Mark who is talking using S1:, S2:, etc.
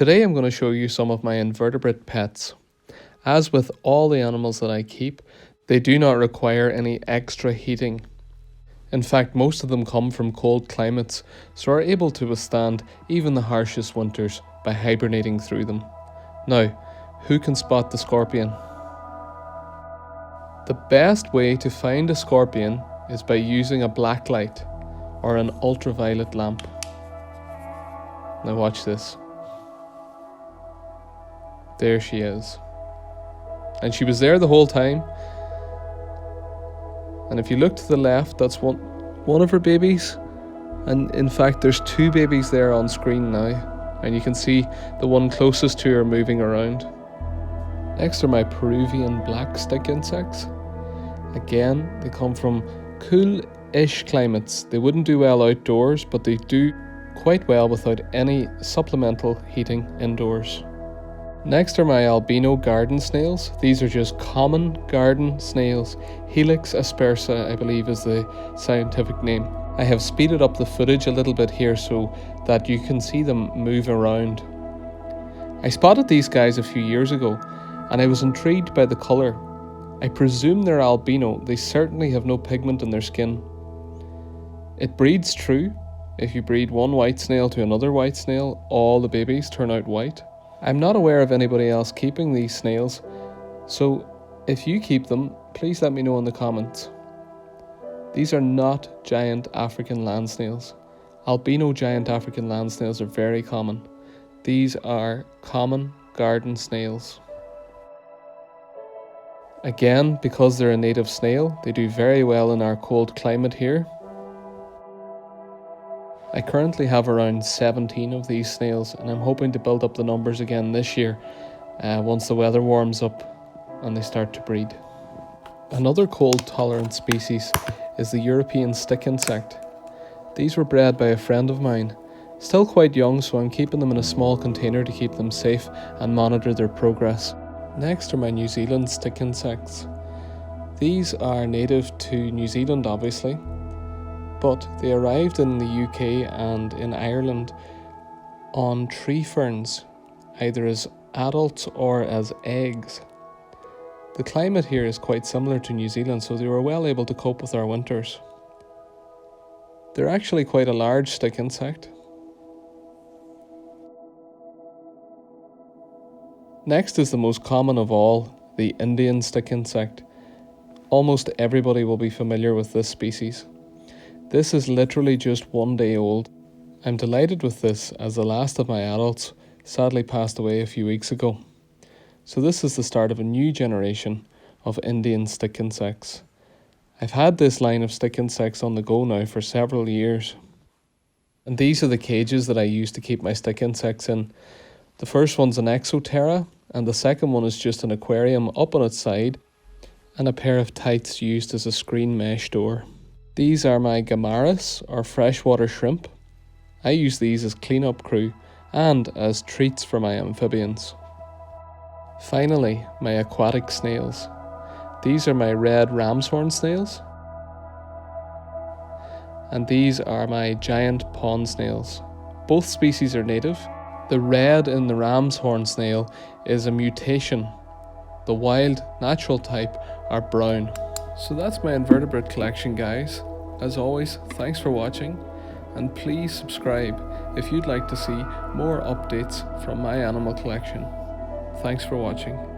S1: Today I'm going to show you some of my invertebrate pets. As with all the animals that I keep, they do not require any extra heating. In fact, most of them come from cold climates, so are able to withstand even the harshest winters by hibernating through them. Now, who can spot the scorpion? The best way to find a scorpion is by using a black light or an ultraviolet lamp. Now watch this. There she is. And she was there the whole time. And if you look to the left, that's one of her babies. And in fact, there's two babies there on screen now. And you can see the one closest to her moving around. Next are my Peruvian black stick insects. Again, they come from cool-ish climates. They wouldn't do well outdoors, but they do quite well without any supplemental heating indoors. Next are my Alvino garden snails. These are just common garden snails. Helix aspersa, I believe, is the scientific name. I have speeded up the footage a little bit here so that you can see them move around. I spotted these guys a few years ago and I was intrigued by the colour. I presume they're albino. They certainly have no pigment in their skin. It breeds true. If you breed one white snail to another white snail, all the babies turn out white. I'm not aware of anybody else keeping these snails, so if you keep them, please let me know in the comments. These are not giant African land snails. Albino giant African land snails are very common. These are common garden snails. Again, because they're a native snail, they do very well in our cold climate here. I currently have around 17 of these snails and I'm hoping to build up the numbers again this year once the weather warms up and they start to breed. Another cold tolerant species is the European stick insect. These were bred by a friend of mine. Still quite young, so I'm keeping them in a small container to keep them safe and monitor their progress. Next are my New Zealand stick insects. These are native to New Zealand obviously, but they arrived in the UK and in Ireland on tree ferns, either as adults or as eggs. The climate here is quite similar to New Zealand, so they were well able to cope with our winters. They're actually quite a large stick insect. Next is the most common of all, the Indian stick insect. Almost everybody will be familiar with this species. This is literally just 1 day old. I'm delighted with this as the last of my adults sadly passed away a few weeks ago. So this is the start of a new generation of Indian stick insects. I've had this line of stick insects on the go now for several years. And these are the cages that I use to keep my stick insects in. The first one's an exoterra and the second one is just an aquarium up on its side and a pair of tights used as a screen mesh door. These are my gamaris, or freshwater shrimp. I use these as cleanup crew and as treats for my amphibians. Finally, my aquatic snails. These are my red ram's horn snails. And these are my giant pond snails. Both species are native. The red in the ram's horn snail is a mutation. The wild, natural type are brown. So that's my invertebrate collection, guys. As always, thanks for watching and please subscribe if you'd like to see more updates from my animal collection. Thanks for watching.